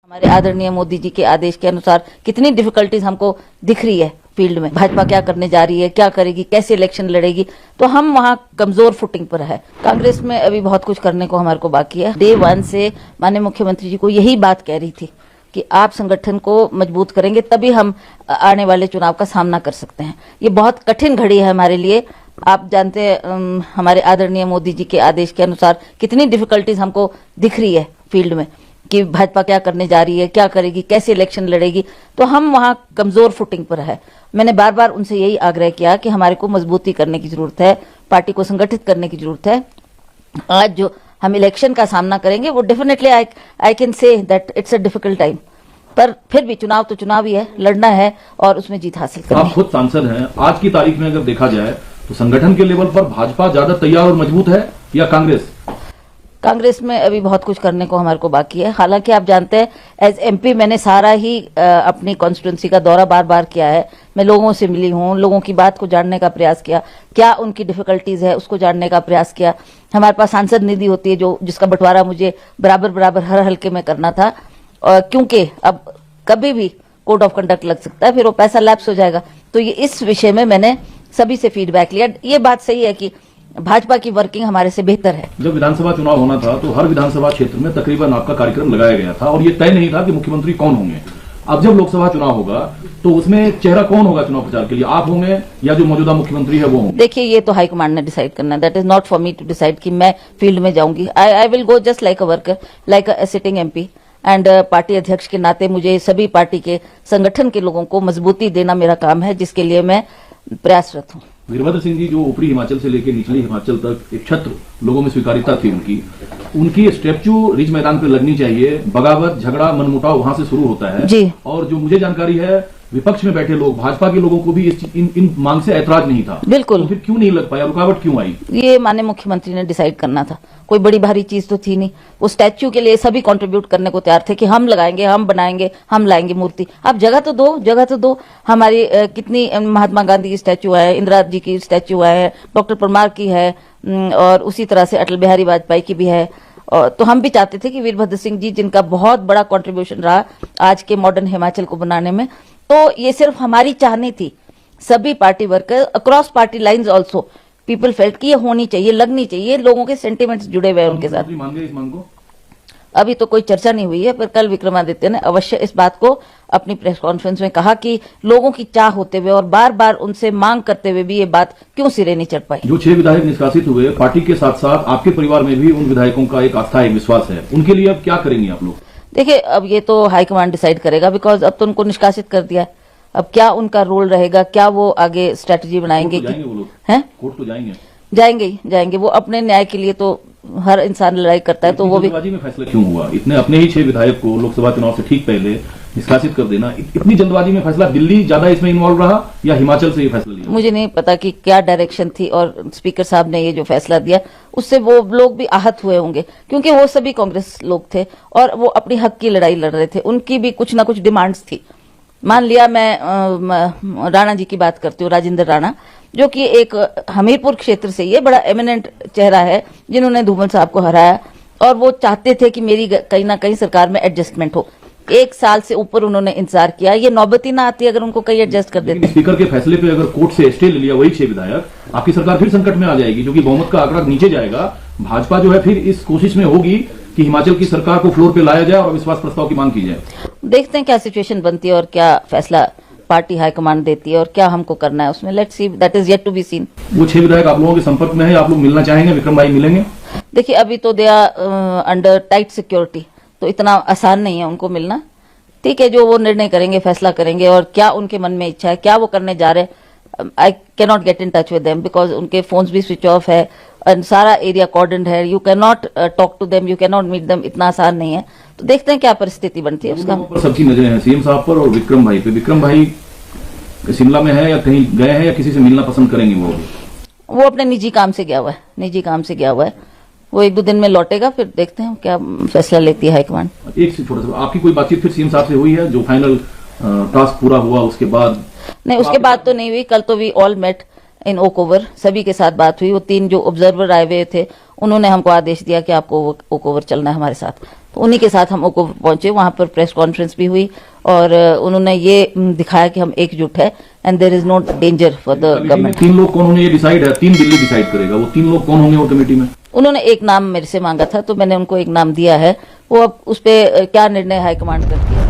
हमारे आदरणीय मोदी जी के आदेश के अनुसार कितनी डिफिकल्टीज हमको दिख रही है फील्ड में। भाजपा क्या करने जा रही है, क्या करेगी, कैसे इलेक्शन लड़ेगी, तो हम वहां कमजोर फुटिंग पर है। कांग्रेस में अभी बहुत कुछ करने को हमारे को बाकी है। डे 1 से माननीय मुख्यमंत्री जी को यही बात कह रही थी कि आप संगठन को मजबूत करेंगे तभी हम आने वाले चुनाव का सामना कर सकते हैं। ये बहुत कठिन घड़ी है हमारे लिए। आप जानते हैं हमारे आदरणीय मोदी जी के आदेश के अनुसार कितनी डिफिकल्टीज हमको दिख रही है फील्ड में कि भाजपा क्या करने जा रही है, क्या करेगी, कैसे इलेक्शन लड़ेगी, तो हम वहां कमजोर फुटिंग पर है। मैंने बार बार उनसे यही आग्रह किया कि हमारे को मजबूती करने की जरूरत है, पार्टी को संगठित करने की जरूरत है। आज जो हम इलेक्शन का सामना करेंगे वो definitely I can say that it's a difficult time, पर फिर भी चुनाव तो चुनाव ही है, लड़ना है और उसमें जीत हासिल करनी है। आप खुद सांसद हैं, आज की तारीख में अगर देखा जाए तो संगठन के लेवल पर भाजपा ज्यादा तैयार और मजबूत है या कांग्रेस? कांग्रेस में अभी बहुत कुछ करने को हमारे को बाकी है। हालांकि आप जानते हैं एज एमपी मैंने सारा ही अपनी कॉन्स्टिट्यूंसी का दौरा बार बार किया है। मैं लोगों से मिली हूं, लोगों की बात को जानने का प्रयास किया, क्या उनकी डिफिकल्टीज है उसको जानने का प्रयास किया। हमारे पास सांसद निधि होती है जो जिसका बंटवारा मुझे बराबर बराबर हर हल्के में करना था, क्योंकि अब कभी भी कोड ऑफ कंडक्ट लग सकता है, फिर वो पैसा लैप्स हो जाएगा। तो ये इस विषय में मैंने सभी से फीडबैक लिया। ये बात सही है कि भाजपा की वर्किंग हमारे से बेहतर है। जब विधानसभा चुनाव होना था तो हर विधानसभा क्षेत्र में तकरीबन आपका कार्यक्रम लगाया गया था और ये तय नहीं था कि मुख्यमंत्री कौन होंगे। अब जब लोकसभा चुनाव होगा तो उसमें चेहरा कौन होगा चुनाव प्रचार के लिए, आप होंगे या जो मौजूदा मुख्यमंत्री है वो होंगे? देखिए, ये तो हाईकमांड ने डिसाइड करना है। That is not for me to decide कि मैं फील्ड में जाऊंगी। I will go just like a worker, like a sitting MP and party अध्यक्ष के नाते मुझे सभी पार्टी के संगठन के लोगों को मजबूती देना मेरा काम है, जिसके लिए मैं प्रयासरत हूँ। वीरभद्र सिंह जी जो ऊपरी हिमाचल से लेकर निचली हिमाचल तक एक छत्र लोगों में स्वीकारिता थी उनकी स्टैच्यू रिज मैदान पर लगनी चाहिए। बगावत, झगड़ा, मनमुटाव वहां से शुरू होता है जी। और जो मुझे जानकारी है विपक्ष में बैठे लोग, भाजपा के लोगों को भी इन मांग से ऐतराज नहीं था। बिल्कुल। तो फिर क्यों नहीं लग पाया, रुकावट क्यों आई? ये माननीय मुख्यमंत्री ने डिसाइड करना था, कोई बड़ी भारी चीज तो थी नहीं। वो स्टैच्यू के लिए सभी कंट्रीब्यूट करने को तैयार थे कि हम लगाएंगे, हम बनाएंगे, हम लाएंगे मूर्ति। आप जगह तो दो, जगह तो दो। हमारी कितनी महात्मा गांधी की स्टैच्यू है, इंदिरा जी की स्टैच्यू है, डॉक्टर परमार की है और उसी तरह से अटल बिहारी वाजपेयी की भी है। तो हम भी चाहते थे कि वीरभद्र सिंह जी, जिनका बहुत बड़ा कंट्रीब्यूशन रहा आज के मॉडर्न हिमाचल को बनाने में, तो ये सिर्फ हमारी चाहनी थी। सभी party worker across party lines also people felt कि ये होनी चाहिए, लगनी चाहिए। लोगों के सेंटिमेंट्स जुड़े हुए हैं उनके साथ। मान गए इस मांग को? अभी तो कोई चर्चा नहीं हुई है, पर कल विक्रमादित्य ने अवश्य इस बात को अपनी प्रेस कॉन्फ्रेंस में कहा कि लोगों की चाह होते हुए और बार बार उनसे मांग करते हुए भी ये बात क्यों सिरे नहीं चढ़ पाई। जो 6 विधायक निष्कासित हुए, पार्टी के साथ साथ आपके परिवार में भी उन विधायकों का एक आस्था, एक विश्वास है, उनके लिए अब क्या करेंगे आप लोग? देखिए, अब ये तो हाईकमांड डिसाइड करेगा, बिकॉज अब तो उनको निष्कासित कर दिया है। अब क्या उनका रोल रहेगा, क्या वो आगे स्ट्रेटजी बनाएंगे? जाएंगे वो लोग? हैं? कोर्ट तो जाएंगे? जाएंगे ही जाएंगे। वो अपने न्याय के लिए तो हर इंसान लड़ाई करता है, तो वो भी। जल्दबाजी में फैसला क्यों हुआ? इतने अपने ही 6 विधायक को लोकसभा चुनाव से ठीक पहले निष्कासित कर देना, इतनी जल्दबाजी में फैसला? दिल्ली ज्यादा इसमें इन्वॉल्व रहा या हिमाचल से ये फैसला लिया? मुझे नहीं पता कि क्या डायरेक्शन थी, और स्पीकर साहब ने ये जो फैसला दिया उससे वो लोग भी आहत हुए होंगे, क्योंकि वो सभी कांग्रेस लोग थे और वो अपनी हक की लड़ाई लड़ रहे थे। उनकी भी कुछ ना कुछ डिमांड्स थी। मान लिया, मैं राणा जी की बात करती हूँ, राजेंद्र राणा, जो कि एक हमीरपुर क्षेत्र से ये बड़ा एमिनेंट चेहरा है, जिन्होंने धूमल साहब को हराया, और वो चाहते थे कि मेरी कहीं ना कहीं सरकार में एडजस्टमेंट हो। 1 साल से ऊपर उन्होंने इंतजार किया। ये नौबत ही ना आती अगर उनको कहीं एडजस्ट कर देते। स्पीकर के फैसले पे अगर कोर्ट से स्टे ले लिया वही 6 विधायक, आपकी सरकार फिर संकट में आ जाएगी, क्योंकि बहुमत का आंकड़ा नीचे जाएगा। भाजपा जो है फिर इस कोशिश में होगी कि हिमाचल की सरकार को फ्लोर पे लाया जाए और विश्वास प्रस्ताव की मांग की जाए। देखते हैं क्या सिचुएशन बनती है और क्या फैसला पार्टी हाईकमांड देती है और क्या हमको करना है उसमें। Let's see, that is yet to be seen. वो 6 विधायक आप लोगों के संपर्क में है, आप लोग मिलना चाहेंगे? विक्रम भाई मिलेंगे? देखिए, अभी तो they are under tight security, तो इतना आसान नहीं है उनको मिलना। ठीक है, जो वो निर्णय करेंगे, फैसला करेंगे, और क्या उनके मन में इच्छा है, क्या वो करने जा रहे हैं, I can not get in touch with them, because उनके फोन्स भी स्विच ऑफ है और सारा एरिया कॉर्डन्ड है। You can not talk to them, you can not meet them, इतना आसान नहीं है। तो देखते हैं क्या परिस्थिति बनती है उसका। सबकी नजरें हैं सीएम साहब पर और विक्रम भाई पे। विक्रम भाई शिमला में है या कहीं गए हैं या किसी से मिलना पसंद करेंगे? वो अपने निजी काम से गया हुआ है, निजी काम से गया हुआ है। वो 1-2 दिन में लौटेगा, फिर देखते हैं क्या फैसला लेती है हाईकमांड। एक से छोटा सा, आपकी कोई बातचीत फिर सीएम साहब से हुई है? जो फाइनल टास्क पूरा हुआ उसके बाद? नहीं, उसके बाद तो नहीं हुई। कल तो we all met in Oakover सभी के साथ बात हुई। वो 3 जो ऑब्जर्वर आए हुए थे उन्होंने हमको आदेश दिया कि आपको ओक ओवर चलना है हमारे साथ, तो उन्हीं के साथ हम ओक ओवर पहुंचे। वहां पर प्रेस कॉन्फ्रेंस भी हुई और उन्होंने ये दिखाया कि हम एकजुट है and there is no danger for the government. 3 लोग कौन होंगे ये डिसाइड है, 3 दिल्ली डिसाइड करेगा। वो 3 लोग कौन होंगे वो कमेटी में? उन्होंने एक नाम मेरे से मांगा था तो मैंने उनको एक नाम दिया है, वो अब उस पर क्या निर्णय हाईकमांड करती है।